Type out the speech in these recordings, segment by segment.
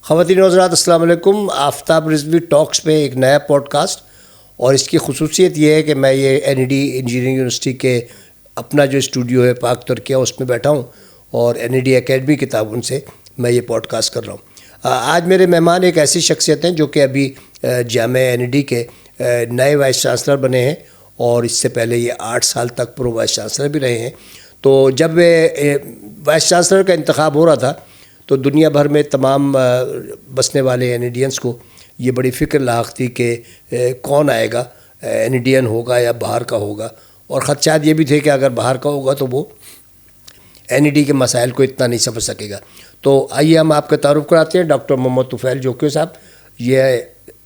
خواتین و حضرات السلام علیکم. آفتاب رضوی ٹاکس میں ایک نیا پوڈ کاسٹ, اور اس کی خصوصیت یہ ہے کہ میں یہ NED انجینئرنگ یونیورسٹی کے اپنا جو اسٹوڈیو ہے پاک ترکیہ اس میں بیٹھا ہوں, اور NED اکیڈمی کی تعاون سے میں یہ پوڈ کاسٹ کر رہا ہوں. آج میرے مہمان ایک ایسی شخصیت ہیں جو کہ ابھی جامعہ NED کے نئے وائس چانسلر بنے ہیں, اور اس سے پہلے یہ 8 سال تک پرو وائس چانسلر بھی رہے ہیں. تو جب وائس چانسلر کا انتخاب ہو رہا تھا تو دنیا بھر میں تمام بسنے والے NEDians کو یہ بڑی فکر لاحق تھی کہ کون آئے گا, NEDian ہوگا یا باہر کا ہوگا, اور خدشات یہ بھی تھے کہ اگر باہر کا ہوگا تو وہ NED کے مسائل کو اتنا نہیں سمجھ سکے گا. تو آئیے ہم آپ کا تعارف کراتے ہیں. ڈاکٹر محمد طفیل جوکیو صاحب, یہ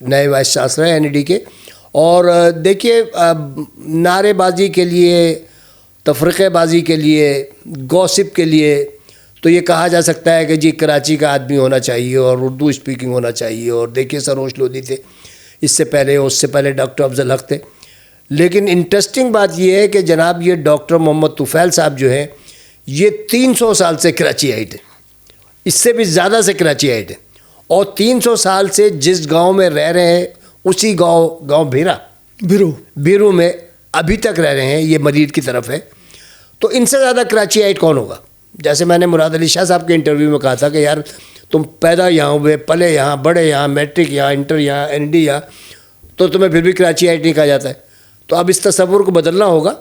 نئے وائس چانسلر ہیں NED کے. اور دیکھیے, نعرے بازی کے لیے, تفرقے بازی کے لیے, گوسپ کے لیے تو یہ کہا جا سکتا ہے کہ جی کراچی کا آدمی ہونا چاہیے اور اردو اسپیکنگ ہونا چاہیے. اور دیکھیے سروش لودھی تھے اس سے پہلے ڈاکٹر افضل حق تھے. لیکن انٹرسٹنگ بات یہ ہے کہ جناب یہ ڈاکٹر محمد طفیل صاحب جو ہیں یہ 300 سال سے کراچی آئٹ ہیں, اس سے بھی زیادہ سے کراچی آئٹ ہیں, اور 300 سال سے جس گاؤں میں رہ رہے ہیں اسی گاؤں بیرو میں ابھی تک رہ رہے ہیں. یہ مدید کی طرف ہے. تو ان سے زیادہ کراچی آئٹ کون ہوگا؟ جیسے میں نے مراد علی شاہ صاحب کے انٹرویو میں کہا تھا کہ یار تم پیدا یہاں ہوئے, پلے یہاں, بڑے یہاں, میٹرک یہاں, انٹر یہاں, NED یہاں, تو تمہیں پھر بھی کراچی آئٹ نہیں کہا جاتا ہے. تو اب اس تصور کو بدلنا ہوگا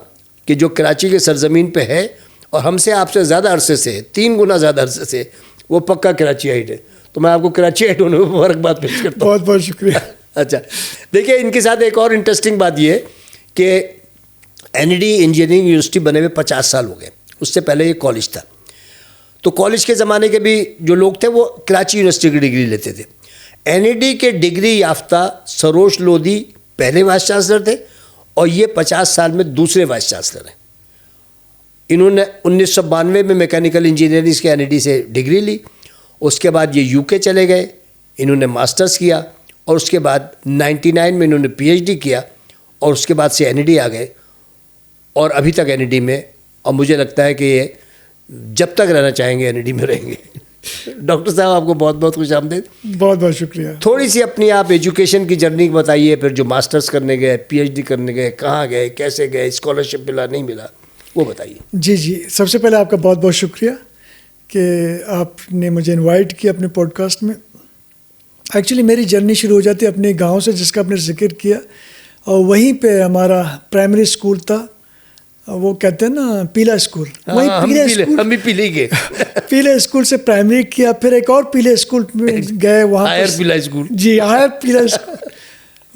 کہ جو کراچی کے سرزمین پہ ہے اور ہم سے آپ سے زیادہ عرصے سے, 3 گنا زیادہ عرصے سے, وہ پکا کراچی آئٹ ہے. تو میں آپ کو کراچی آئٹ ہونے میں مبارکباد پیش کرتا ہوں. بہت بہت شکریہ. اچھا دیکھیے, ان کے ساتھ ایک اور انٹرسٹنگ بات یہ ہے کہ NED انجینئرنگ یونیورسٹی بنے ہوئے 50 سال ہو گئے. اس سے پہلے یہ کالج تھا. تو کالج کے زمانے کے بھی جو لوگ تھے وہ کراچی یونیورسٹی کی ڈگری لیتے تھے. NED کے ڈگری یافتہ سروش لودھی پہلے وائس چانسلر تھے, اور یہ 50 سال میں دوسرے وائس چانسلر ہیں. انہوں نے 1992 میں میکینیکل انجینئرنگ کے NED سے ڈگری لی. اس کے بعد یہ UK چلے گئے, انہوں نے ماسٹرز کیا, اور اس کے بعد 99 میں انہوں نے PhD کیا, اور اس کے بعد سے NED آ گئے, اور ابھی تک NED میں, اور مجھے لگتا ہے کہ یہ جب تک رہنا چاہیں گے NED میں رہیں گے. ڈاکٹر صاحب آپ کو بہت بہت خوش آمدید. بہت بہت شکریہ. تھوڑی سی اپنی آپ ایجوکیشن کی جرنی بتائیے, پھر جو ماسٹرز کرنے گئے, PhD کرنے گئے, کہاں گئے, کیسے گئے, اسکالرشپ ملا نہیں ملا, وہ بتائیے. جی سب سے پہلے آپ کا بہت بہت شکریہ کہ آپ نے مجھے انوائٹ کیا اپنے پوڈ کاسٹ میں. ایکچولی میری جرنی شروع ہو جاتی ہے اپنے گاؤں سے, جس کا آپ نے ذکر کیا, اور وہیں پہ ہمارا پرائمری اسکول تھا. وہ کہتے ہیں نا پیلا اسکول, ہم بھی پیلے گئے. پیلے اسکول سے پرائمری کیا, پھر ایک اور پیلے اسکول میں گئے, وہاں ہائر پیلا اسکول. جی ہائر پیلا اسکول,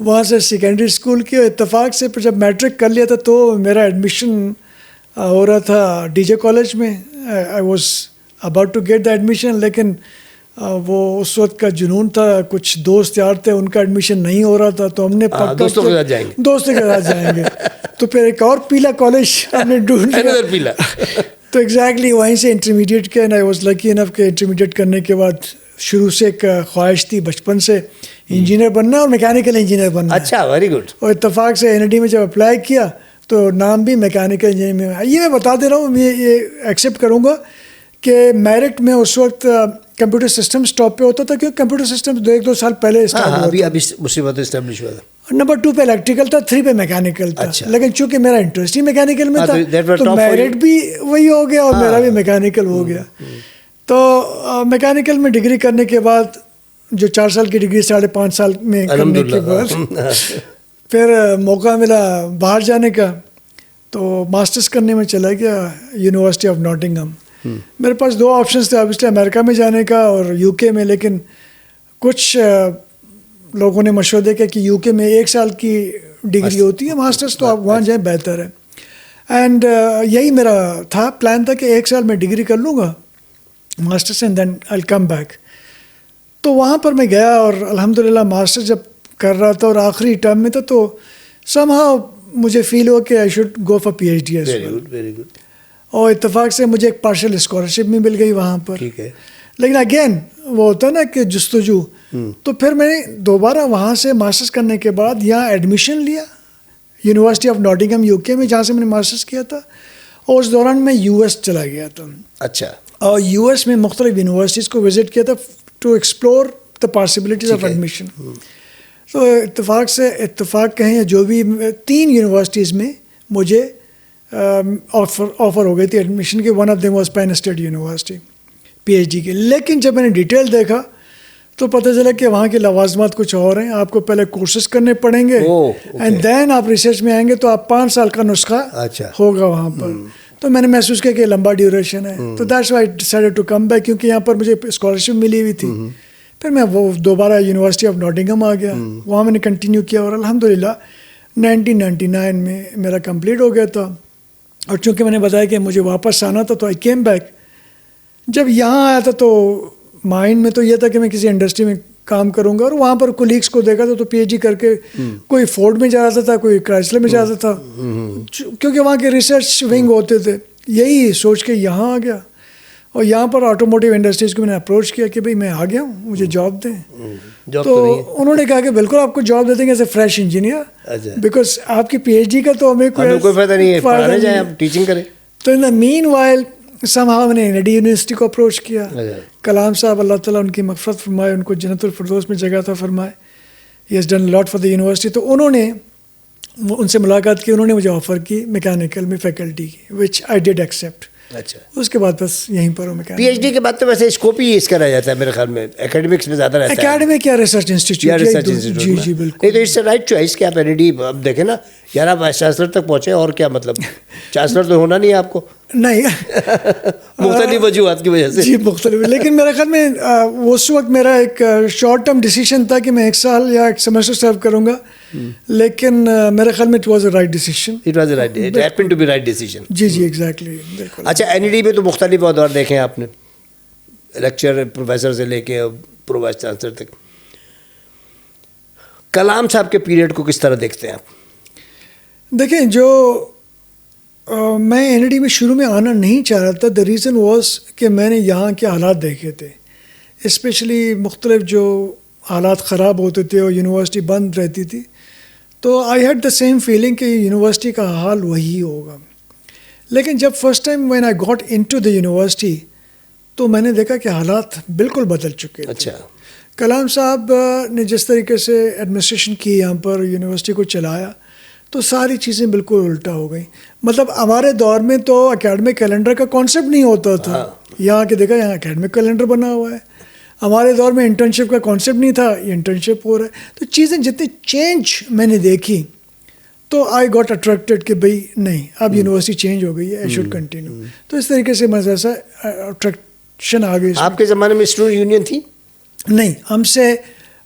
وہاں سے سیکنڈری اسکول کی. اتفاق سے پھر جب میٹرک کر لیا تھا تو میرا ایڈمیشن ہو رہا تھا DJ کالج میں. I was about to get the admission, لیکن وہ اس وقت کا جنون تھا, کچھ دوست یار تھے, ان کا ایڈمیشن نہیں ہو رہا تھا, تو ہم نے دوستوں کے ساتھ جائیں گے. تو پھر ایک اور پیلا کالج ہم نے ڈھونڈ لیا. تو ایگزیکٹلی وہیں سے انٹرمیڈیٹ کیا, اینڈ آئی واز لکی انف کہ انٹرمیڈیٹ کرنے کے بعد شروع سے ایک خواہش تھی بچپن سے انجینئر بننا اور میکینیکل انجینئر بننا. اچھا, ویری گڈ. اور اتفاق سے NED میں جب اپلائی کیا تو نام بھی میکینیکل انجینئر میں. یہ میں بتا دے رہا ہوں, میں یہ ایکسیپٹ کروں گا کہ میرٹ میں اس وقت کمپیوٹر سسٹم اسٹاپ پہ ہوتا تھا, کیونکہ کمپیوٹر سسٹم 1-2 سال پہلے ابھی مصیبت اسٹیبلش ہوا تھا. نمبر 2 پہ الیکٹریکل تھا, 3 پہ میکینیکل تھا. لیکن چونکہ میرا انٹرسٹ ہی میکینیکل میں تھا تو میرٹ بھی وہی ہو گیا اور میرا بھی میکینیکل ہو گیا. تو میکینیکل میں ڈگری کرنے کے بعد جو 4 سال کی ڈگری 5.5 سال میں کرنے کے بعد پھر موقع ملا باہر جانے کا, تو ماسٹرز کرنے میں چلا گیا یونیورسٹی آف ناٹنگھم. میرے پاس 2 آپشنس تھے, obviously امریکہ میں جانے کا اور UK میں, لیکن کچھ لوگوں نے مشورہ دیا کہ UK میں 1 سال کی ڈگری ہوتی ہے ماسٹرز, تو آپ وہاں جائیں بہتر ہے. اینڈ یہی میرا تھا, پلان تھا کہ 1 سال میں ڈگری کر لوں گا masters and then I come back. تو وہاں پر میں گیا اور الحمدللہ ماسٹر جب کر رہا تھا اور آخری ٹرم میں تھا, تو سم ہاؤ مجھے فیل ہوا کہ I should go for PhD as well. Very good. اور اتفاق سے مجھے ایک پارشل اسکالرشپ بھی مل گئی وہاں پر. ٹھیک ہے. لیکن اگین وہ ہوتا ہے نا کہ جستجو, تو پھر میں نے دوبارہ وہاں سے ماسٹرز کرنے کے بعد یہاں ایڈمیشن لیا یونیورسٹی آف ناٹنگھم UK میں, جہاں سے میں نے ماسٹرز کیا تھا, اور اس دوران میں US چلا گیا تھا. اچھا. اور US میں مختلف یونیورسٹیز کو وزٹ کیا تھا to explore the possibilities of admission. تو اتفاق کہیں یا جو بھی 3 یونیورسٹیز میں مجھے آفر ہو گئی تھی ایڈمیشن کی. One of them was Penn State University PhD کی. لیکن جب میں نے ڈیٹیل دیکھا تو پتہ چلا کہ وہاں کے لوازمات کچھ اور ہیں. آپ کو پہلے کورسز کرنے پڑیں گے اینڈ دین آپ ریسرچ میں آئیں گے, تو آپ 5 سال کا نسخہ ہوگا وہاں پر. تو میں نے محسوس کیا کہ لمبا ڈیوریشن ہے, تو that's why I decided to come back, کیونکہ یہاں پر مجھے اسکالرشپ ملی ہوئی تھی. پھر میں وہ دوبارہ یونیورسٹی آف ناٹنگھم آ گیا, وہاں میں نے کنٹینیو کیا, اور الحمدللہ 1999 میں میرا کمپلیٹ ہو گیا تھا. اور چونکہ میں نے بتایا کہ مجھے واپس آنا تھا, تو آئی کیم بیک. جب یہاں آیا تھا تو مائنڈ میں تو یہ تھا کہ میں کسی انڈسٹری میں کام کروں گا, اور وہاں پر کولیگس کو دیکھا تھا تو PhD کر کے کوئی فورڈ میں جاتا تھا, کوئی کرائسلر میں جاتا تھا, کیونکہ وہاں کے ریسرچ ونگ ہوتے تھے. یہی سوچ کے یہاں آ گیا, اور یہاں پر آٹوموٹیو انڈسٹریز کو میں نے اپروچ کیا کہ بھائی میں آ گیا ہوں, مجھے جاب دیں. تو انہوں نے کہا کہ بالکل آپ کو جاب دے دیں گے as a fresh engineer, because آپ کی PhD کا تو ہمیں کوئی فائدہ نہیں ہے, پڑھانے جائیں آپ ٹیچنگ کریں. تو ان دا مین وائل somehow میں نے NID یونیورسٹی کو اپروچ کیا. کلام صاحب اللہ تعالیٰ ان کی مغفرت فرمائے, ان کو جنت الفردوس میں جگہ عطا فرمائے. He has done lot for the university. تو انہوں نے ان سے ملاقات کی, انہوں نے مجھے آفر کی میکینیکل میں فیکلٹی کی, وچ آئی ڈیڈ ایکسیپٹ. اچھا, اس کے بعد بس یہیں پر ہوں. PhD کے بعد تو ویسے اسکوپ ہی اس کا رہ جاتا ہے میرے خیال میں, اکیڈمکس میں زیادہ رہتا ہے. اکیڈمک یا ریسرچ انسٹیٹیوٹ. جی جی بالکل. نہیں تو اٹس اے رائٹ چوائس کہ آپ NID اب دیکھیں نا یار, آپ وائس چانسلر تک پہنچے, اور کیا مطلب, چانسلر تو ہونا نہیں ہے آپ کو. نہیں مختلف وجوہات کی وجہ سے. جی مختلف, لیکن میرے خیال میں اس وقت میرا ایک شارٹ ٹرم ڈیسیشن تھا کہ میں 1 سال یا 1 سیمسٹر سرو کروں گا, لیکن میرے خیال میں it was a right decision. It was a right, it happen to be right decision. جی جی ایگزیکٹلی بالکل. اچھا, NID میں تو مختلف ادوار دیکھے ہیں آپ نے, لیکچر پروفیسر سے لے کے پرو وائس چانسلر تک. کلام صاحب کے پیریڈ کو کس طرح دیکھتے ہیں آپ؟ دیکھیں, جو میں NID میں شروع میں آنا نہیں چاہ رہا تھا, دا ریزن واز کہ میں نے یہاں کے حالات دیکھے تھے, اسپیشلی مختلف جو حالات خراب ہوتے تھے اور یونیورسٹی بند رہتی تھی. تو I had the same feeling کہ یونیورسٹی کا حال وہی ہوگا. لیکن جب first time when I got into the university, تو میں نے دیکھا کہ حالات بالکل بدل چکے تھے. اچھا, کلام صاحب نے جس طریقے سے ایڈمنسٹریشن کی یہاں پر یونیورسٹی کو چلایا, تو ساری چیزیں بالکل الٹا ہو گئیں. مطلب ہمارے دور میں تو اکیڈمک کیلنڈر کا کانسیپٹ نہیں ہوتا تھا, یہاں کے دیکھا یہاں اکیڈمک کیلنڈر بنا ہوا ہے. ہمارے دور میں انٹرنشپ کا کانسیپٹ نہیں تھا, یہ انٹرنشپ ہو رہا ہے. تو چیزیں جتنی چینج میں نے دیکھی, تو آئی گاٹ اٹریکٹیڈ کہ بھائی نہیں, اب یونیورسٹی چینج ہو گئی ہے, آئی شوڈ کنٹینیو. تو اس طریقے سے مزہ سا اٹریکشن آ گئی. آپ کے زمانے میں اسٹوڈنٹ یونین تھی؟ نہیں, ہم سے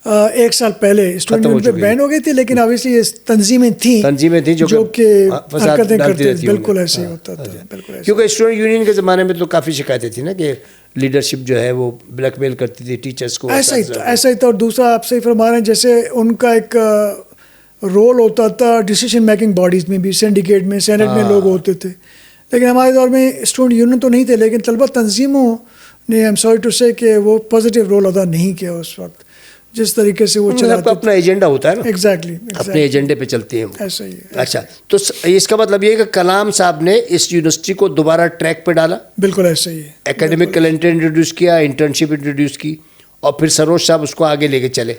1 سال پہلے اسٹوڈنٹ یونین پہ بین ہو گئی تھی, لیکن obviously یہ تنظیمیں تھیں جو کہ حرکتیں کرتے تھے. بالکل ایسے ہی ہوتا تھا, بالکل ایسے. کیونکہ اسٹوڈنٹ یونین کے زمانے میں تو کافی شکایتیں تھیں نا کہ لیڈرشپ جو ہے وہ بلیک میل کرتی تھی ٹیچرس کو. ایسا ہی تھا. اور دوسرا آپ صحیح فرما رہے ہیں, جیسے ان کا ایک رول ہوتا تھا ڈیسیشن میکنگ باڈیز میں بھی, سینڈیکیٹ میں, سینٹ میں لوگ ہوتے تھے. لیکن ہمارے دور میں اسٹوڈنٹ یونین تو نہیں تھے, لیکن طلبہ تنظیموں نے آئی ایم سوری ٹو سے کہ وہ پازیٹیو رول ادا نہیں کیا اس وقت, جس طریقے سے وہ چلاتے. اپنا ایجنڈا ہوتا ہے نا. ایگزیکٹلی, اپنے ایجنڈے پہ چلتے ہیں. ایسا ہی ہے. اچھا, تو اس کا مطلب یہ ہے کہ کلام صاحب نے اس یونیورسٹی کو دوبارہ ٹریک پہ ڈالا. بالکل ایسا ہی ہے. اکیڈمک کیلنڈر انٹروڈیوس کیا, انٹرنشپ انٹروڈیوس کی, اور پھر سروج صاحب اس کو آگے لے کے چلے.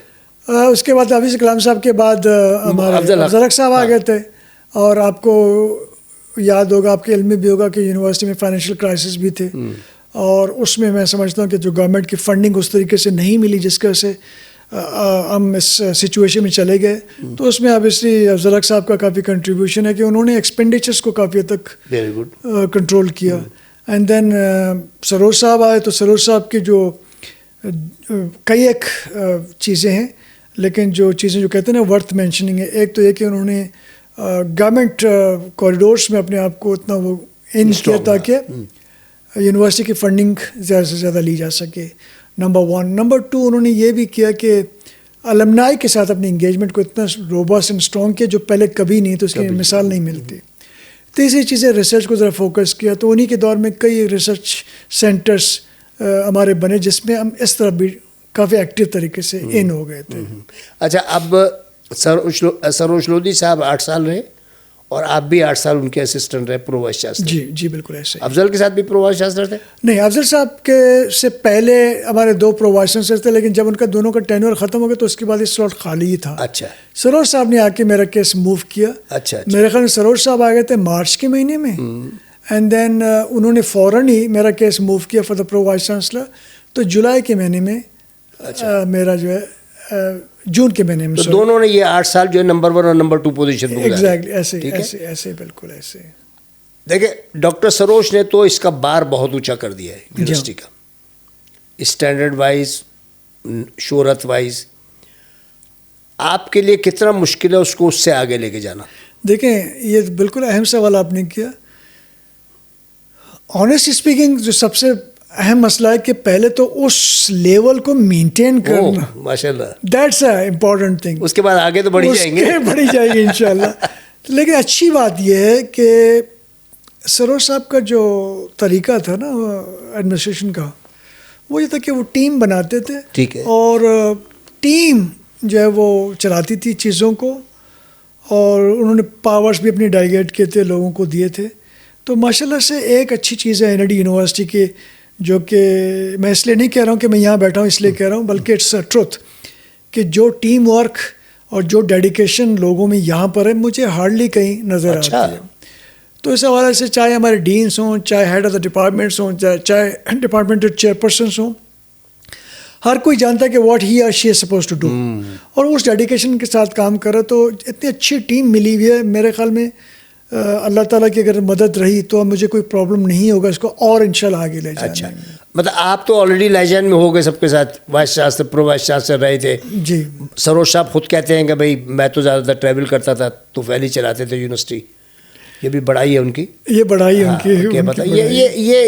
اس کے بعد حافظ کلام صاحب کے بعد ہمارے افضل حق صاحب آ گئے تھے. اور آپ کو یاد ہوگا, آپ کے علم میں بھی ہوگا کہ یونیورسٹی میں فائنینشیل کرائسس بھی تھے, اور اس میں سمجھتا ہوں کہ جو گورنمنٹ کی فنڈنگ اس طریقے سے نہیں ملی جس کی وجہ سے ہم اس سچویشن میں چلے گئے. تو اس میں obviously افضل حق صاحب کا کافی کنٹریبیوشن ہے کہ انہوں نے ایکسپینڈیچرس کو کافی حد تک کنٹرول کیا. اینڈ دین سروج صاحب آئے, تو سروج صاحب کی جو کئی ایک چیزیں ہیں, لیکن جو چیزیں جو کہتے ہیں نا ورتھ مینشننگ ہے, ایک تو یہ کہ انہوں نے گورنمنٹ کوریڈورس میں اپنے آپ کو اتنا وہ ان کیا تاکہ یونیورسٹی کی فنڈنگ زیادہ سے زیادہ لی جا سکے, نمبر 1. نمبر 2, انہوں نے یہ بھی کیا کہ المنائی کے ساتھ اپنی انگیجمنٹ کو اتنا روبسٹ اینڈ اسٹرانگ کیا جو پہلے کبھی نہیں, تو اس کی مثال نہیں ملتی. تیسری چیزیں ریسرچ کو ذرا فوکس کیا, تو انہی کے دور میں کئی ریسرچ سینٹرس ہمارے بنے جس میں ہم اس طرح بھی کافی ایکٹیو طریقے سے ان ہو گئے تھے. اچھا, اب سروج لودھی صاحب 8 سال رہے, اور آپ بھی 8 سال ان کے اسسٹنٹ رہے پرو وائس چانسلر. جی جی بالکل ایسے. افضل کے ساتھ بھی پرو وائس چانسلر تھے؟ نہیں, افضل صاحب کے سے پہلے ہمارے 2 پرو وائس چانسلر تھے, لیکن جب ان کا دونوں کا ٹینور ختم ہو گیا تو اس کے بعد یہ سلاٹ خالی ہی تھا. اچھا. سروج صاحب نے آ کے میرا کیس موو کیا. اچھا. میرے خیال میں سروج صاحب آ گئے تھے مارچ کے مہینے میں, اینڈ دین انہوں نے فوراً ہی میرا کیس موو کیا for the pro vice chancellor. تو جولائی کے مہینے میں میرا جو ہے جون کے مہینے میں. تو دونوں نے یہ 8 سال جو ہے نمبر 1 اور نمبر 2 پوزیشن پہ. ایگزیکٹلی ایسے ایسے بالکل ایسے. دیکھیں ڈاکٹر سروج نے تو اس کا بار بہت اونچا کر دیا ہے یونیورسٹی کا, اسٹینڈرڈ وائز, شہرت وائز. آپ کے لیے کتنا مشکل ہے اس کو اس سے آگے لے کے جانا؟ دیکھیں یہ بالکل اہم سوال آپ نے کیا. آنیسٹلی اسپیکنگ جو سب سے اہم مسئلہ ہے کہ پہلے تو اس لیول کو مینٹین کرنا. ماشاءاللہ, دیٹس اے امپورٹنٹ تھنگ. اس کے بعد آگے تو بڑھی جائیں گے, بڑھی جائے گی انشاءاللہ. لیکن اچھی بات یہ ہے کہ سروج صاحب کا جو طریقہ تھا نا ایڈمنسٹریشن کا, وہ یہ تھا کہ وہ ٹیم بناتے تھے. ٹھیک ہے. اور ٹیم جو ہے وہ چلاتی تھی چیزوں کو, اور انہوں نے پاورز بھی اپنی ڈیلیگیٹ کیے تھے, لوگوں کو دیے تھے. تو ماشاءاللہ سے ایک اچھی چیز ہے این ای ڈی یونیورسٹی کی, جو کہ میں اس لیے نہیں کہہ رہا ہوں کہ میں یہاں بیٹھا ہوں اس لیے کہہ رہا ہوں, بلکہ اٹس اے ٹروتھ کہ جو ٹیم ورک اور جو ڈیڈیکیشن لوگوں میں یہاں پر ہے مجھے ہارڈلی کہیں نظر آتی ہے. تو اس حوالے سے چاہے ہمارے ڈینس ہوں, چاہے ہیڈ آف دا ڈپارٹمنٹس ہوں, چاہے ڈپارٹمنٹل چیئرپرسنس ہوں, ہر کوئی جانتا ہے کہ واٹ ہی اور she is suppose to do, اور اس ڈیڈیکیشن کے ساتھ کام کرے. تو اتنی اچھی ٹیم ملی ہوئی ہے میرے خیال میں, اللہ تعالیٰ کی اگر مدد رہی تو مجھے کوئی پرابلم نہیں ہوگا اس کو اور انشاءاللہ آگے لے جانے. اچھا, مطلب آپ تو آلریڈی لائجین میں ہو گئے سب کے ساتھ, vice chancellor pro vice chancellor رہے تھے. جی. سروج صاحب خود کہتے ہیں کہ بھائی میں تو زیادہ تر ٹریول کرتا تھا, تو پہلے چلاتے تھے یونیورسٹی. یہ بھی بڑائی ہے ان کی, یہ بڑائی ہے ان کی.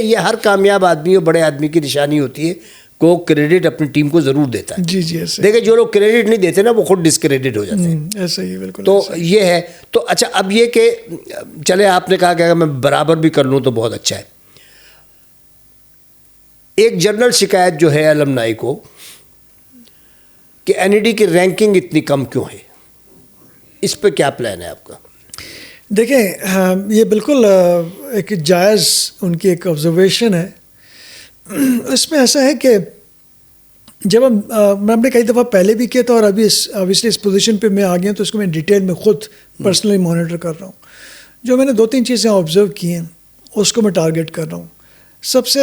یہ ہر کامیاب آدمی اور بڑے آدمی کی نشانی ہوتی ہے کو کریڈٹ اپنی ٹیم کو ضرور دیتا ہے. جی جی ایسے. دیکھیں جو لوگ کریڈٹ نہیں دیتے نا وہ خود ڈسکریڈٹ ہو جاتے ہیں. ایسا ہی بالکل. تو یہ ہے. تو اچھا اب یہ کہ چلے آپ نے کہا کہ اگر میں برابر بھی کر لوں تو بہت اچھا ہے. ایک جنرل شکایت جو ہے المنائی کو کہ این ای ڈی کی رینکنگ اتنی کم کیوں ہے, اس پہ کیا پلان ہے آپ کا؟ دیکھیں یہ بالکل ایک جائز ان کی ایک آبزرویشن ہے. اس میں ایسا ہے کہ جب میں نے کئی دفعہ پہلے بھی کیا تھا, اور ابھی obviously اس پوزیشن پہ میں آ گیا تو اس کو میں ڈیٹیل میں خود پرسنلی مانیٹر کر رہا ہوں. جو میں نے 2-3 چیزیں آبزرو کی ہیں اس کو میں ٹارگیٹ کر رہا ہوں. سب سے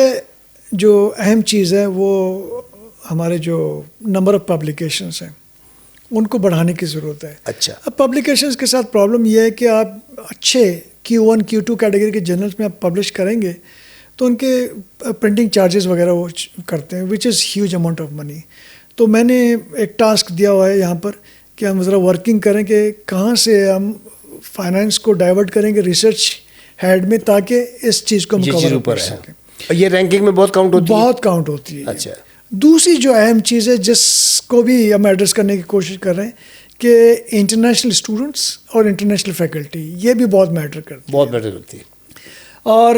جو اہم چیز ہے وہ ہمارے جو نمبر آف پبلیکیشنس ہیں ان کو بڑھانے کی ضرورت ہے. اچھا. اب پبلیکیشنس کے ساتھ پرابلم یہ ہے کہ آپ اچھے Q1 Q2 کیٹیگری کے جرنلس میں آپ پبلش کریں گے تو ان کے پرنٹنگ چارجز وغیرہ وہ کرتے ہیں, which is huge amount of money. تو میں نے ایک ٹاسک دیا ہوا ہے یہاں پر کہ ہم ذرا ورکنگ کریں کہ کہاں سے ہم فائنانس کو ڈائیورٹ کریں گے ریسرچ ہیڈ میں, تاکہ اس چیز کو ہم کور کر سکیں. یہ رینکنگ میں بہت کاؤنٹ ہوتی ہے. بہت کاؤنٹ ہوتی ہے. اچھا. دوسری جو اہم چیز ہے جس کو بھی ہم ایڈریس کرنے کی کوشش کر رہے ہیں کہ انٹرنیشنل اسٹوڈنٹس اور انٹرنیشنل فیکلٹی, یہ بھی بہت میٹر کرتی ہے. اور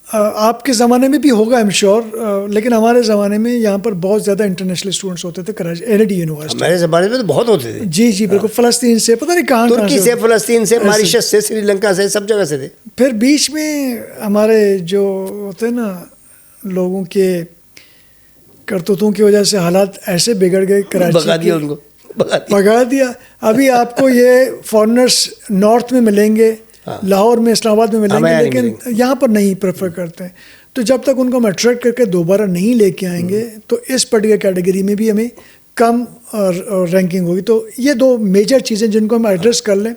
آپ کے زمانے میں بھی ہوگا آئی ایم شیور, لیکن ہمارے زمانے میں یہاں پر بہت زیادہ انٹرنیشنل اسٹوڈنٹس ہوتے تھے Karachi N E D university. ہمارے زمانے میں تو بہت ہوتے تھے. جی جی بالکل. فلسطین سے پتہ نہیں کہاں, ترکی سے, فلسطین سے, ماریشس سے, سری لنکا سے, سب جگہ سے تھے. پھر بیچ میں ہمارے جو ہوتے ہیں نا لوگوں کے کرتوتوں کی وجہ سے حالات ایسے بگڑ گئے کراچی, بھگا دیا ان کو, بھگا دیا. ابھی آپ کو یہ فارنرس نارتھ میں ملیں گے, لاہور میں, اسلام آباد میں ملیں گے, لیکن یہاں پر نہیں پریفر کرتے ہیں. تو جب تک ان کو ہم اٹریکٹ کر کے دوبارہ نہیں لے کے آئیں گے تو اس پرٹیکولر کیٹیگری میں بھی ہمیں کم رینکنگ ہوگی. تو یہ 2 میجر چیزیں جن کو ہم ایڈریس کر لیں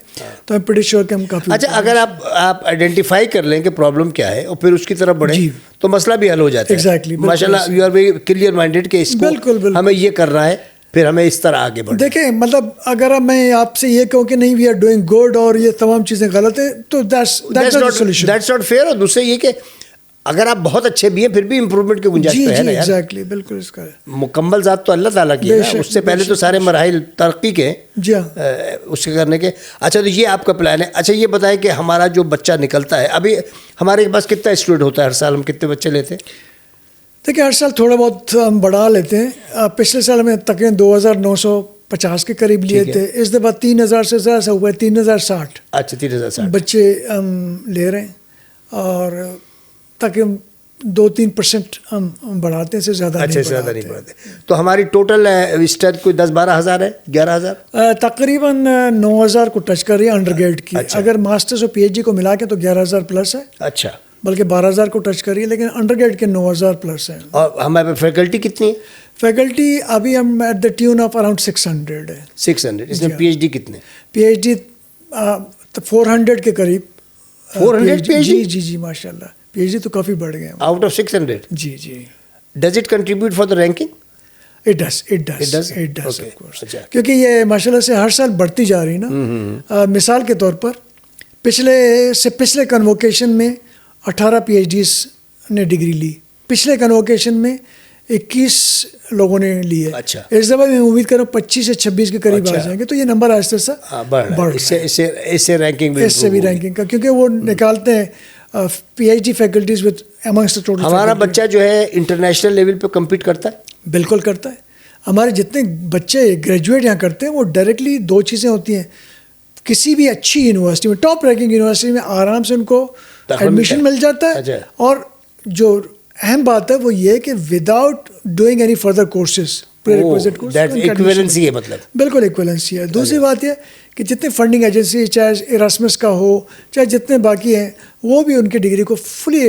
تو ہم پریٹی شیور کہ ہم کافی. اچھا, اگر آپ آئیڈینٹیفائی کر لیں کہ پرابلم کیا ہے اور پھر اس کی طرف بڑھیں تو مسئلہ بھی حل ہو جاتا ہے. ایگزیکٹلی. ماشاء اللہ you are very clear minded کہ اس کو ہمیں یہ کرنا ہے, پھر ہمیں اس طرح آگے بڑھنا. دیکھیں مطلب اگر میں آپ سے یہ کہوں کہ نہیں وی آر ڈوئنگ گڈ اور یہ تمام چیزیں غلط ہیں تو دیٹس ناٹ فیئر. اور دوسرے یہ کہ اگر آپ بہت اچھے بھی ہیں پھر بھی امپروومنٹ کی گنجائش تو ہے نا یار. ایگزیکٹلی بالکل. اس کا مکمل ذات تو اللہ تعالیٰ کی ہے, اس سے پہلے تو سارے مراحل ترقی کے جی ہاں اس کے کرنے کے. اچھا تو یہ آپ کا پلان ہے. اچھا یہ بتائیں کہ ہمارا جو بچہ نکلتا ہے ابھی ہمارے پاس کتنا اسٹوڈنٹ ہوتا ہے ہر سال, ہم کتنے بچے لیتے ہیں؟ دیکھیں ہر سال تھوڑا بہت ہم بڑھا لیتے ہیں. پچھلے سال ہمیں تقریباً 2900 50 کے قریب لیے تھے. اس دفعہ 3000 سے زیادہ سے ہوا ہے 3060. اچھا 3060 بچے ہم لے رہے ہیں, اور تاکہ 2-3% ہم بڑھاتے ہیں, سے زیادہ نہیں بڑھاتے. تو ہماری ٹوٹل اسٹرینتھ کوئی 10-12 ہزار ہے, 11 ہزار تقریباً 9000 کو ٹچ کر رہی ہے انڈر گریڈ کی. اگر ماسٹرز اور پی ایچ ڈی کو ملا کے تو 11000 پلس ہے. اچھا, بلکہ 12000 کو ٹچ کر رہی ہے, لیکن انڈر گریڈ کے 9000 پلس ہیں. اور ہمارے فیکلٹی کتنی ہے؟ فیکلٹی ابھی ہم at the tune of around 600 ہے. 600. اس میں پی ایچ ڈی کتنے؟ پی ایچ ڈی 400 کے قریب. 400 پی ایچ ڈی؟ جی ماشاء اللہ, پی ایچ ڈی تو کافی بڑھ گئے آؤٹ آف 600. جی. Does it contribute for the ranking? It does of course. کیونکہ یہ ماشاء اللہ سے ہر سال بڑھتی جا رہی نا. مثال کے طور پر پچھلے کنووکیشن میں 18 پی ایچ ڈیز نے ڈگری لی. پچھلے کنووکیشن میں 21 لوگوں نے لی ہے. اچھا, اس دفعہ میں امید کر رہا ہوں 25 سے 26 کے قریب آ جائیں گے. تو یہ نمبر آہستہ آہستہ بڑھ اس سے رینکنگ بھی رینکنگ کا, کیونکہ وہ نکالتے ہیں P H D faculties with amongst the total. ہمارا بچہ جو ہے انٹرنیشنل لیول پہ کمپیٹ کرتا ہے؟ بالکل کرتا ہے. ہمارے جتنے بچے گریجویٹ یہاں کرتے ہیں وہ ڈائریکٹلی 2 چیزیں ہوتی ہیں. کسی بھی اچھی یونیورسٹی میں, ٹاپ رینکنگ یونیورسٹی میں آرام سے ان کو ایڈمیشن مل جاتا ہے. اور جو اہم بات ہے وہ یہ کہ without doing any further courses, equivalency ہے, مطلب بالکل ایکویلنسی ہے. دوسری بات یہ کہ جتنے فنڈنگ ایجنسی, چاہے ایراسمس کا ہو چاہے جتنے باقی ہیں, وہ بھی ان کی ڈگری کو فلی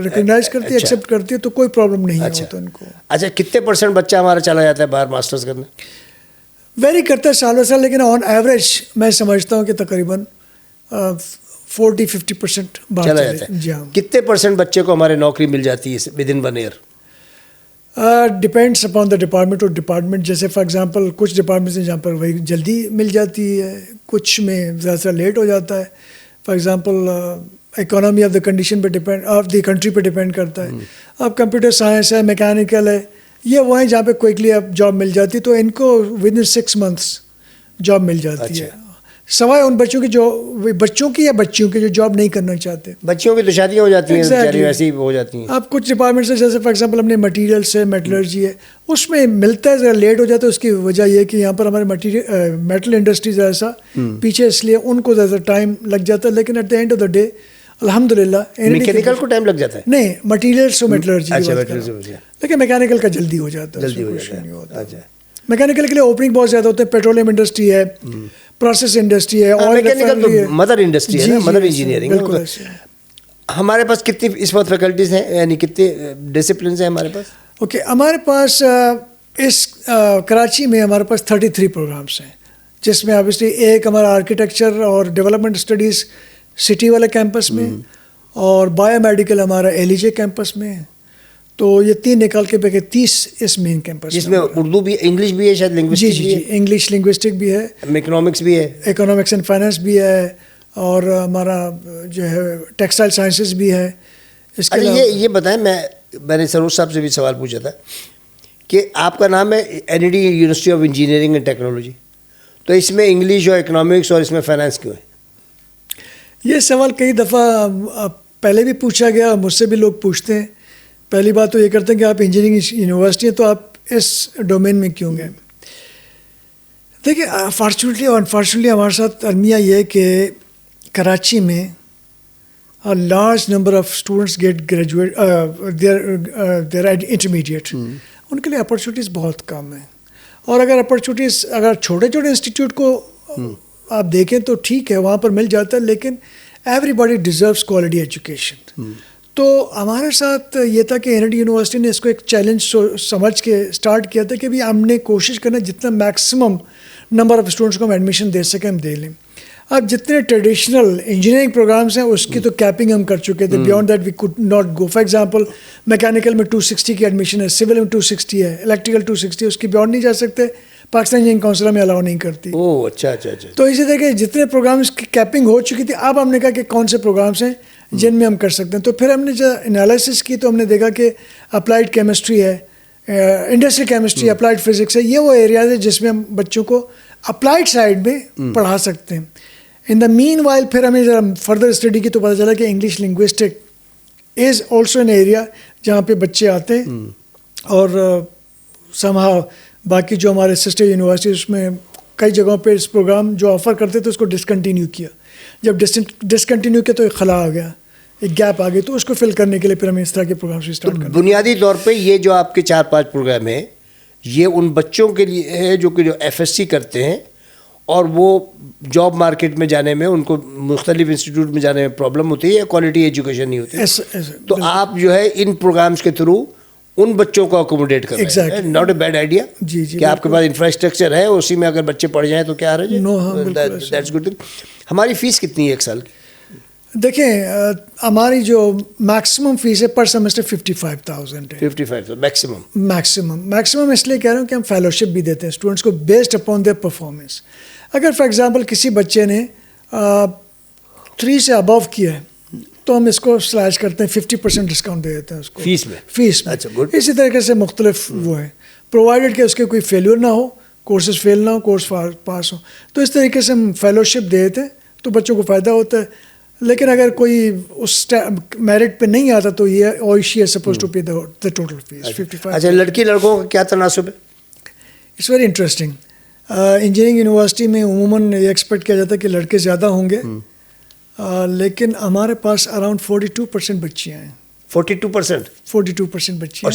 ریکگنائز کرتی ہے, ایکسیپٹ کرتی ہے, تو کوئی پرابلم نہیں ہے تو ان کو. اچھا, کتنے % بچہ ہمارا چلا جاتا ہے باہر ماسٹرز کرنے؟ ویری کرتا ہے سال بہ سال, لیکن آن ایوریج میں سمجھتا ہوں کہ تقریباً 40-50% باہر چلا جاتا ہے. جی ہاں. کتنے % بچے کو ہمارے نوکری مل جاتی ہے with in 1 year? Depends upon the department. اور ڈپارٹمنٹ جیسے فار ایگزامپل کچھ ڈپارٹمنٹس ہیں جہاں پر وہی جلدی مل جاتی ہے, کچھ میں زیادہ سے لیٹ ہو جاتا ہے. For example economy of the condition پہ ڈپینڈ, آف دی کنٹری پہ ڈپینڈ کرتا ہے. اب کمپیوٹر سائنس ہے, میکینیکل ہے, یہ وہ ہیں جہاں پہ کوئکلی اب جاب مل جاتی ہے, تو ان کو ود ان 6 months جاب مل جاتی ہے. سوائے ان بچوں کی جو بچوں کی یا بچیوں کی جو جاب نہیں کرنا چاہتے. بچیوں کی تو شادیاں ہو جاتی ہیں, ویسے ہی ہو جاتی ہیں. اب کچھ ڈپارٹمنٹس ہیں جیسے فار ایگزامپل اپنے مٹیریلس ہے, میٹلرجی ہے, اس میں ملتا ہے ذرا لیٹ ہو جاتا ہے. اس کی وجہ یہ کہ یہاں پر ہمارے میٹل انڈسٹریز ایسا پیچھے, اس لیے ان کو زیادہ ٹائم لگ جاتا ہے. لیکن at the end of the day الحمد للہ میکینیکل کو ٹائم لگ جاتا ہے. نہیں, مٹیریلس اور میٹلرجی, لیکن میکینیکل کا جلدی ہو جاتا ہے. میکینیکل کے لیے اوپننگ بہت زیادہ ہوتے ہیں. پیٹرولیم انڈسٹری ہے, پروسیس انڈسٹری ہے, میکینیکل تو مدر انڈسٹری ہے نا, مدر انجینئرنگ. ہمارے پاس کتنی اس وقت فیکلٹیز ہیں, یعنی کتنے ڈسپلنس ہیں ہمارے پاس؟ اوکے, ہمارے پاس اس کراچی میں ہمارے پاس 33 پروگرامس ہیں, جس میں آبویسلی ایک ہمارا آرکیٹیکچر اور ڈیولپمنٹ اسٹڈیز سٹی والے کیمپس میں, اور بایو میڈیکل ہمارا ایل ای جے کیمپس میں. تو یہ 3 نکال کے بے 30 اس مین کیمپس, جس میں اردو بھی, انگلش بھی ہے شاید, لنگوسٹک بھی ہے. انگلش لنگوسٹک بھی ہے, اکنامکس بھی ہے, اکنامکس اینڈ فائنانس بھی ہے, اور ہمارا جو ہے ٹیکسٹائل سائنسز بھی ہے. اس کے یہ بتائیں, میں نے سروج صاحب سے بھی سوال پوچھا تھا کہ آپ کا نام ہے N E D university of engineering and technology, تو اس میں انگلش اور اکنامکس اور اس میں فائنانس کیوں ہے؟ یہ سوال کئی دفعہ پہلے بھی پوچھا گیا, مجھ سے بھی لوگ پوچھتے ہیں. پہلی بات تو یہ کرتے ہیں کہ آپ انجینئرنگ یونیورسٹی ہیں تو آپ اس ڈومین میں کیوں گئے. دیکھیں, فارچونیٹلی اور انفارچونیٹلی ہمارے ساتھ المیہ یہ ہے کہ کراچی میں large number of students get graduate there intermediate, ان کے لیے اپرچونیٹیز بہت کم ہیں. اور اگر اپرچونیٹیز اگر چھوٹے چھوٹے انسٹیٹیوٹ کو آپ دیکھیں تو ٹھیک ہے, وہاں پر مل جاتا ہے, لیکن every body deserves quality education. تو ہمارے ساتھ یہ تھا کہ این ای ڈی یونیورسٹی نے اس کو ایک چیلنج سمجھ کے اسٹارٹ کیا تھا کہ بھی ہم نے کوشش کرنا جتنا میکسیمم نمبر آف اسٹوڈنٹس کو ہم ایڈمیشن دے سکیں ہم دے لیں. اب جتنے ٹریڈیشنل انجینئرنگ پروگرامس ہیں اس کی تو کیپنگ ہم کر چکے تھے, beyond that we could not go. For example mechanical میں 260 کی ایڈمیشن ہے, سول میں 260 ہے, الیکٹریکل 260, اس کی بیانڈ نہیں جا سکتے, پاکستان انجینئرنگ کونسل میں الاؤ نہیں کرتی. اچھا. تو اسی طرح کے جتنے پروگرامس کی کیپنگ ہو چکی تھی, اب ہم نے کہا کہ کون سے پروگرامس ہیں جن میں ہم کر سکتے ہیں. تو پھر ہم نے جو انالیسس کی تو ہم نے دیکھا کہ اپلائیڈ کیمسٹری ہے, انڈسٹریل کیمسٹری, اپلائیڈ فزکس ہے, یہ وہ ایریاز ہیں جس میں ہم بچوں کو اپلائیڈ سائڈ میں پڑھا سکتے ہیں. ان دا مین وائل پھر ہمیں ذرا فردر اسٹڈی کی تو پتہ چلا کہ English linguistic is also an area جہاں پہ بچے آتے ہیں, اور سمہاؤ باقی جو ہمارے سسٹر یونیورسٹی اس میں کئی جگہوں پہ اس پروگرام جو آفر کرتے تھے اس کو ڈسکنٹینیو کیا. جب ڈسکنٹینیو کیا تو ایک خلا آ گیا, ایک گیپ آ گئی, تو اس کو فل کرنے کے لیے پھر ہمیں اس طرح کے پروگرام سے اسٹارٹ کرنا. بنیادی طور پہ یہ جو آپ کے 4-5 پروگرام ہیں یہ ان بچوں کے لیے ہے جو کہ جو FSC کرتے ہیں اور وہ جاب مارکیٹ میں جانے میں ان کو مختلف انسٹیٹیوٹ میں جانے میں پرابلم ہوتی ہے یا کوالٹی ایجوکیشن نہیں ہوتی, تو آپ جو ہے ان پروگرامز کے تھرو ان بچوں کو اکوموڈیٹ کر رہے ہیں. ناٹ اے بیڈ آئیڈیا کہ آپ کے پاس انفراسٹرکچر ہے, اسی میں اگر بچے پڑھ جائیں تو کیا حرج ہے, دیٹس گڈ. ہماری فیس کتنی ہے ایک سال کی؟ دیکھیں ہماری جو میکسیمم فیس ہے پر سیمسٹر 55,000 ہے. 55,000 میکسیمم اس لیے کہہ رہا ہوں کہ ہم فیلوشپ بھی دیتے ہیں اسٹوڈنٹس کو بیسڈ اپون دیئر پرفارمنس. اگر فار ایگزامپل کسی بچے نے 3 سے ابو کیا ہے تو ہم اس کو سلیش کرتے ہیں 50% ڈسکاؤنٹ دے دیتے ہیں اس کو فیس میں. اسی طریقے سے مختلف وہ ہے, پرووائڈیڈ کہ اس کے کوئی فیلیور نہ ہو, کورسز فیل نہ ہو, کورس پاس ہو, تو اس طریقے سے ہم فیلوشپ دے دیتے ہیں تو بچوں کو فائدہ ہوتا ہے. لیکن اگر کوئی اس میرٹ پہ نہیں آتا تو یہ اور she is suppose to pay the total fees 55. اچھا, لڑکی لڑکوں کا کیا تناسب ہے؟ It's very interesting. Engineering university میں عموماً یہ ایکسپیکٹ کیا جاتا ہے کہ لڑکے زیادہ ہوں گے, لیکن ہمارے پاس اراؤنڈ 42% بچیاں ہیں. 42% بچیاں اور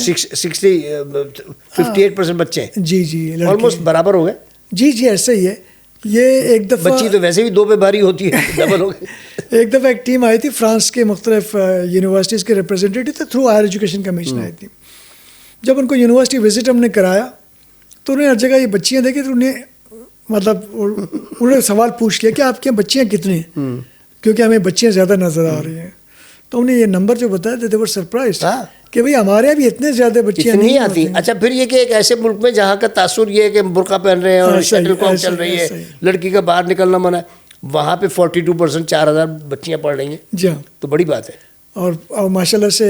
58% بچے ہیں. جی آلموسٹ برابر ہو گئے. جی ایسا ہی ہے. یہ ایک دفعہ بچی تو ویسے بھی 2 پہ بھاری ہوتی ہے, ڈبل ہو گئے. ایک دفعہ ایک ٹیم آئی تھی فرانس کے مختلف یونیورسٹیز کے ریپرزینٹیٹیو تھے, through higher education commission I تھی. جب ان کو یونیورسٹی وزٹ ہم نے کرایا تو انہیں ہر جگہ یہ بچیاں دیکھی تو انہیں مطلب انہوں نے سوال پوچھ لیا کہ آپ کے یہاں بچیاں کتنی ہیں, کیونکہ ہمیں بچیاں زیادہ نظر آ رہی ہیں. تو انہیں یہ نمبر جو بتایا they were surprised کہ بھئی ہمارے یہاں بھی اتنے زیادہ بچیاں نہیں آتی. اچھا, پھر یہ کہ ایک ایسے ملک میں جہاں کا تاثر یہ ہے کہ برقع پہن رہے ہیں اور شٹل کاک چل رہی ہے, لڑکی کا باہر نکلنا منع ہے, وہاں پہ 42% 4,000 بچیاں پڑھ رہی ہیں. جی ہاں, تو بڑی بات ہے. اور ماشاء اللہ سے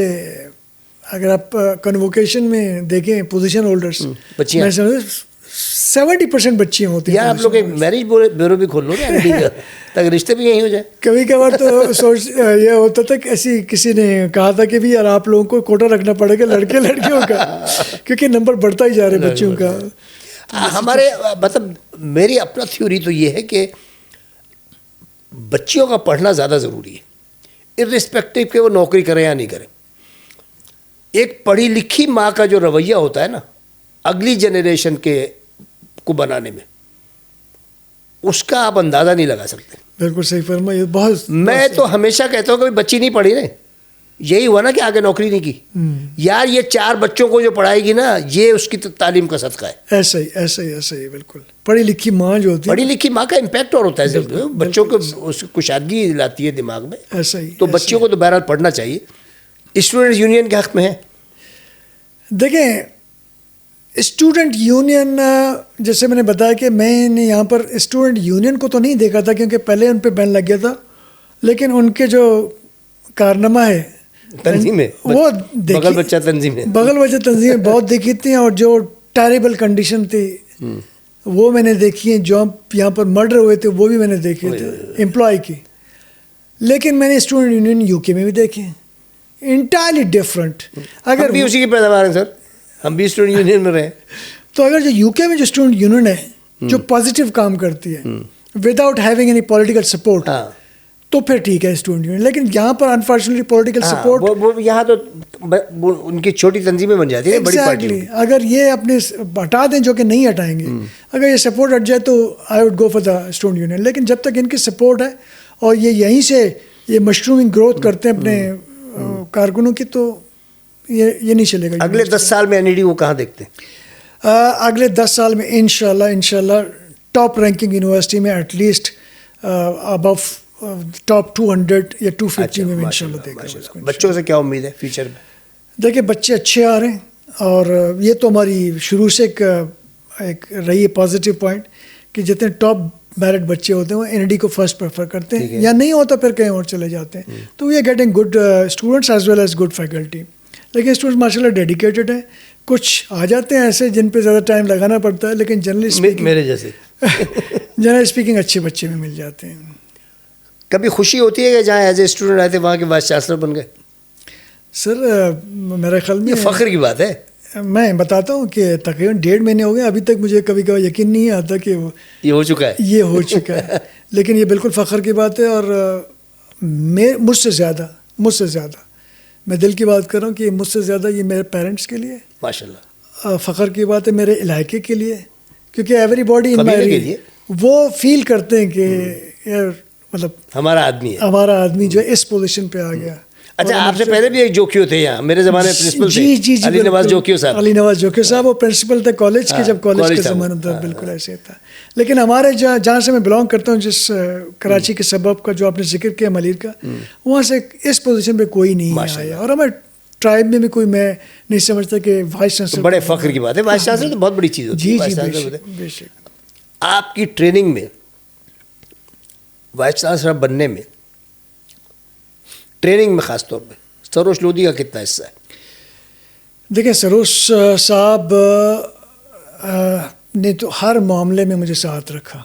اگر آپ کنووکیشن میں دیکھیں پوزیشن ہولڈرس, بچیاں 70% بچیاں ہوتی ہیں. یار آپ لوگ ایک میرج بیورو بھی کھول لو نا تاکہ رشتے بھی یہیں ہو جائے. کبھی کبھار تو سوچ یہ ہوتا تھا کہ ایسی کسی نے کہا تھا کہ بھی یار آپ لوگوں کو کوٹا رکھنا پڑے گا لڑکیوں کا, کیونکہ نمبر بڑھتا ہی جا رہا ہے بچوں کا. ہمارے مطلب میری اپنا تھیوری تو یہ ہے کہ بچیوں کا پڑھنا زیادہ ضروری ہے, ارسپیکٹو کہ وہ نوکری کریں یا نہیں کریں. ایک پڑھی لکھی ماں کا جو رویہ ہوتا ہے نا اگلی جنریشن کے کو بنانے میں, اس کا آپ اندازہ نہیں لگا سکتے. بالکل صحیح فرمایا. بہت میں تو ہمیشہ کہتا ہوں کہ بچی نہیں پڑھی نا, یہی ہوا نا کہ آگے نوکری نہیں کی. یار یہ 4 بچوں کو جو پڑھائے گی نا یہ اس کی تعلیم کا صدقہ ہے. ایسا ہی بالکل. پڑھی لکھی ماں جو ہوتی ہے, پڑھی لکھی ماں کا امپیکٹ اور ہوتا ہے, بچوں کو اس کشادگی لاتی ہے دماغ میں. ایسا ہی تو بچوں کو تو بہرحال پڑھنا چاہیے. اسٹوڈنٹ یونین کے حق میں ہے. دیکھیں اسٹوڈنٹ یونین, جیسے میں نے بتایا کہ میں نے یہاں پر اسٹوڈنٹ یونین کو تو نہیں دیکھا تھا کیونکہ پہلے ان پہ بین لگ گیا تھا, لیکن ان کے جو کارنامہ ہے تنظیمیں, وہ بغل بچہ تنظیمیں بہت دیکھی تھیں, اور جو ٹیریبل کنڈیشن تھی وہ میں نے دیکھی ہیں, جو یہاں پر مرڈر ہوئے تھے وہ بھی میں نے دیکھے تھے امپلائی کی. لیکن میں نے اسٹوڈنٹ یونین UK میں بھی دیکھے ہیں, انٹائرلی ڈفرینٹ. اگر بھی اسی کی پیداوار ہے سر, ہم بھی اسٹوڈنٹ یونین میں رہے. تو اگر جو UK میں جو اسٹوڈنٹ یونین ہے جو پازیٹیو کام کرتی ہے without having any political support, تو پھر ٹھیک ہے اسٹوڈنٹ یونین. لیکن یہاں پر انفارچونیٹلی پولیٹیکل سپورٹ, یہاں تو ان کی چھوٹی تنظیمیں بن جاتی ہیں بڑی پارٹی. اگر یہ اپنے ہٹا دیں, جو کہ نہیں ہٹائیں گے, اگر یہ سپورٹ ہٹ جائے تو I would go for the student union. لیکن جب تک ان کی سپورٹ ہے اور یہ یہیں سے یہ مشرومنگ گروتھ کرتے ہیں اپنے کارکنوں کی, تو یہ نہیں چلے گا. اگلے 10 سال میں NED وہ کہاں دیکھتے ہیں؟ اگلے 10 سال میں انشاءاللہ ٹاپ رینکنگ یونیورسٹی میں ایٹ لیسٹ ابو ٹاپ 200 یا 250 میں انشاءاللہ دیکھیں. بچوں سے کیا امید ہے فیوچر میں؟ دیکھیں بچے اچھے آ رہے ہیں, اور یہ تو ہماری شروع سے ایک رہی ہے پازیٹیو پوائنٹ کہ جتنے ٹاپ میرٹ بچے ہوتے ہیں وہ NED کو فرسٹ پریفر کرتے ہیں, یا نہیں ہوتا پھر کہیں اور چلے جاتے ہیں. تو we are getting good students as well as good faculty. لیکن اسٹوڈنٹس ماشاء اللہ ڈیڈیکیٹڈ ہیں. کچھ آ جاتے ہیں ایسے جن پہ زیادہ ٹائم لگانا پڑتا ہے, لیکن جنرلی میرے جیسے اسپیکنگ اچھے بچے میں مل جاتے ہیں. کبھی خوشی ہوتی ہے کہ جہاں ایز اے اسٹوڈنٹ آئے تھے وہاں کے وائس چانسلر بن گئے؟ سر میرے خیال میں فخر کی بات ہے. میں بتاتا ہوں کہ تقریباً 1.5 مہینے ہو گئے، ابھی تک مجھے کبھی کبھی یقین نہیں آتا کہ یہ ہو چکا ہے لیکن یہ بالکل فخر کی بات ہے، اور مجھ سے زیادہ میں دل کی بات کر رہا ہوں کہ مجھ سے زیادہ یہ میرے پیرنٹس کے لیے ماشاءاللہ فخر کی بات ہے، میرے علاقے کے لیے، کیونکہ ایوری باڈی ان مائی وہ فیل کرتے ہیں کہ یار مطلب ہمارا آدمی جو ہے اس پوزیشن پہ آ گیا. اچھا، آپ سے پہلے بھی ایک جوکیو تھے یہاں، میرے زمانے میں پرنسپل تھے. جی علی نواز جوکیو صاحب. علی نواز جوکیو صاحب وہ پرنسپل تھے کالج کے، جب کالج کا زمانہ تھا بالکل ایسے تھا. لیکن ہمارے جہاں سے میں بلانگ کرتا ہوں، جس کراچی کے سبب کا جو آپ نے ذکر کیا ملیر کا، وہاں سے اس پوزیشن پہ کوئی نہیں آیا. اور ہمارے ٹرائب میں بھی کوئی، میں نہیں سمجھتا کہ وائس چانسلر. بڑے فخر کی بات ہے، وائس چانسلر تو بہت بڑی چیز ہوتی ہے. جی بے شک. آپ کی ٹریننگ میں وائس چانسلر بننے میں، ٹریننگ میں خاص طور پہ سروش لودھی کا کتنا حصہ ہے؟ دیکھیں سروش صاحب نے تو ہر معاملے میں مجھے ساتھ رکھا،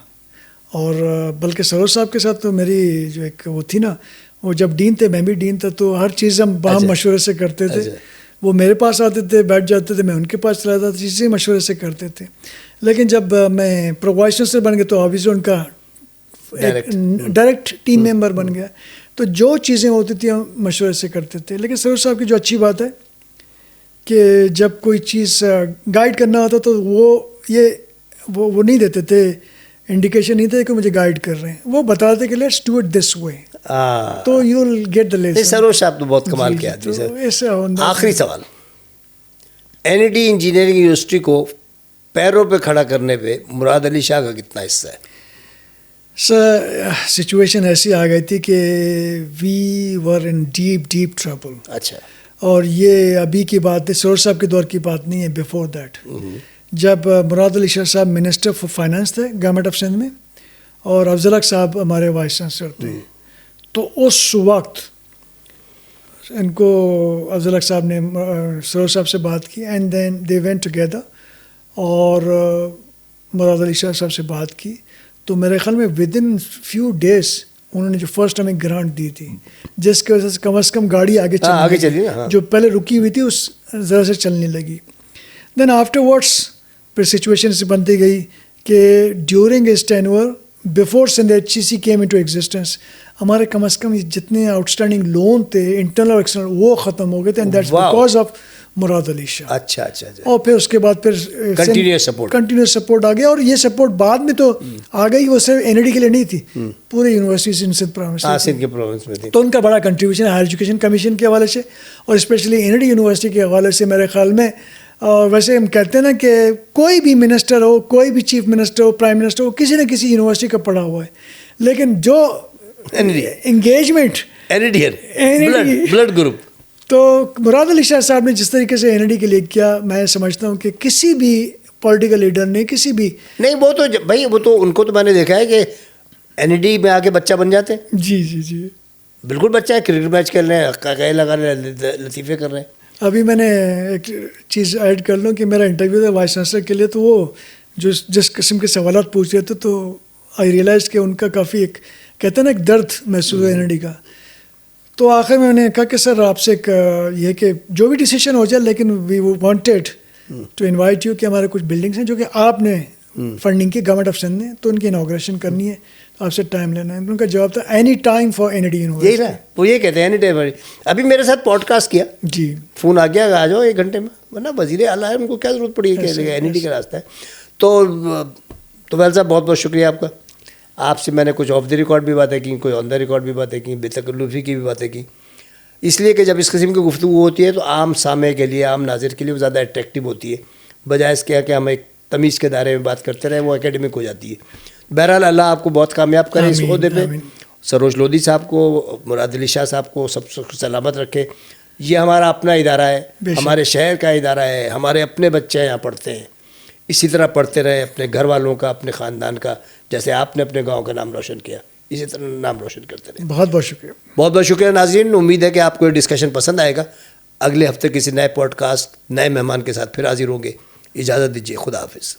اور بلکہ سروش صاحب کے ساتھ تو میری جو ایک وہ تھی نا، وہ جب ڈین تھے میں بھی ڈین تھا، تو ہر چیز ہم باہم مشورے سے کرتے تھے. وہ میرے پاس آتے تھے، بیٹھ جاتے تھے، میں ان کے پاس چلا جاتا تھا، چیزیں مشورے سے کرتے تھے. لیکن جب میں پرو وائس چانسلر بن گیا تو آبویسلی ان کا ڈائریکٹ ٹیم ممبر بن گیا، تو جو چیزیں ہوتی تھیں ہم مشورے سے کرتے تھے. لیکن سروش صاحب کی جو اچھی بات ہے کہ جب کوئی چیز گائیڈ کرنا ہوتا تو وہ نہیں دیتے تھے، انڈیکیشن نہیں تھے کہ مجھے گائیڈ کر رہے ہیں، وہ بتاتے کہ let's do it this way, تو you will get the lesson. Sarosh صاحب تو بہت کمال کے آدمی سر. آخری سوال، N E D engineering university کو پیروں پہ کھڑا کرنے پہ مراد علی شاہ کا کتنا حصہ ہے؟ سر سچویشن ایسی آ گئی تھی کہ وی ور ان ڈیپ ٹربل. اچھا. اور یہ ابھی کی بات ہے، سروش صاحب کے دور کی بات نہیں ہے، بیفور دیٹ. جب مراد علی شاہ صاحب منسٹر فار فائنانس تھے گورنمنٹ آف سندھ میں، اور افضل حق صاحب ہمارے وائس چانسلر تھے، تو اس وقت ان کو افضل حق صاحب نے سروش صاحب سے بات کی، and then they went together, اور مراد علی شاہ صاحب سے بات کی. تو میرے خیال میں ود ان فیو ڈیز انہوں نے جو فرسٹ ہمیں گرانٹ دی تھی، جس کی وجہ سے کم از کم گاڑی آگے چلی، جو پہلے رکی ہوئی تھی اس ذرا سے چلنے لگی. دین آفٹر ورڈس پھر سچویشن سے بنتی گئی کہ during his tenure before Sindh H E C came into existence, ہمارے کم از کم جتنے آؤٹ اسٹینڈنگ لون تھے انٹرنل اور ایکسٹرنل وہ ختم ہو گئے تھے، and that's because of Murad Ali Shah. اچھا. اور پھر اس کے بعد پھر کنٹینیوس سپورٹ آ گیا، اور یہ سپورٹ بعد میں تو آ گئی، وہ صرف این ای ڈی کے لیے نہیں تھی، پورے یونیورسٹیز ان سندھ پروونس میں تھی. تو ان کا بڑا کنٹریبیوشن ہے ہائر ایجوکیشن کمیشن کے حوالے سے، اور specially N E D university کے حوالے سے میرے خیال میں. اور ویسے ہم کہتے ہیں نا کہ کوئی بھی منسٹر ہو، کوئی بھی چیف منسٹر ہو، پرائم منسٹر ہو، کسی نہ کسی یونیورسٹی کا پڑھا ہوا ہے، لیکن جو انگیجمنٹ بلڈ گروپ، تو مراد علی شاہ صاحب نے جس طریقے سے این ای ڈی کے لیے کیا، میں سمجھتا ہوں کہ کسی بھی پولیٹیکل لیڈر نے کسی بھی نہیں، وہ تو بھائی وہ تو ان کو تو میں نے دیکھا ہے کہ این ای ڈی میں آ کے بچہ بن جاتے ہیں. جی بالکل بچہ ہے، کرکٹ میچ کھیل رہے ہیں، قائقے لگا رہے ہیں، لطیفے کر رہے ہیں. ابھی میں نے ایک چیز ایڈ کر لوں کہ میرا انٹرویو تھا وائس چانسلر کے لیے، تو وہ جس قسم کے سوالات پوچھ رہے تھے تو آئی ریئلائز کہ ان کا کافی ایک کہتے ہیں نا ایک درد محسوس ہوا این ای ڈی کا. تو آخر میں نے کہا کہ سر آپ سے ایک یہ کہ جو بھی ڈیسیشن ہو جائے، لیکن we wanted to invite you کہ ہمارے کچھ بلڈنگس ہیں جو کہ آپ نے فنڈنگ کی گورنمنٹ آف سندھ نے، تو ان کی انوگریشن کرنی ہے، تو آپ سے ٹائم لینا ہے. ان کا جواب تھا any time for N E D university. وہ یہ کہتے ہیں اینی ٹائم. ابھی میرے ساتھ پوڈ کاسٹ کیا، جی فون آ گیا آ جاؤ 1 گھنٹے میں، ورنہ وزیر اعلیٰ ہے، ان کو کیا ضرورت پڑی ہے کہ این ای ڈی کا راستہ ہے. تو ویل صاحب بہت بہت شکریہ آپ کا. آپ سے میں نے کچھ آف دی ریکارڈ بھی باتیں کی، کوئی آن دا ریکارڈ بھی باتیں کی، بے تکلفی کی بھی باتیں کی، اس لیے کہ جب اس قسم کی گفتگو ہوتی ہے تو عام سامع کے لیے، عام ناظر کے لیے وہ زیادہ اٹریکٹیو ہوتی ہے، بجائے اس کے کہ ہم ایک تمیز کے دائرے میں بات کرتے رہیں، وہ اکیڈمک ہو جاتی ہے. بہرحال اللہ آپ کو بہت کامیاب کرے اس عہدے پہ. سروش لودھی صاحب کو، مراد علی شاہ صاحب کو سب سلامت رکھے. یہ ہمارا اپنا ادارہ ہے، ہمارے شہر کا ادارہ ہے، ہمارے اپنے بچے یہاں پڑھتے ہیں. اسی طرح پڑھتے رہے، اپنے گھر والوں کا، اپنے خاندان کا، جیسے آپ نے اپنے گاؤں کا نام روشن کیا، اسی طرح نام روشن کرتے رہے. بہت بہت شکریہ. بہت بہت شکریہ ناظرین. امید ہے کہ آپ کو یہ ڈسکشن پسند آئے گا. اگلے ہفتے کسی نئے پوڈ کاسٹ، نئے مہمان کے ساتھ پھر حاضر ہوں گے. اجازت دیجیے، خدا حافظ.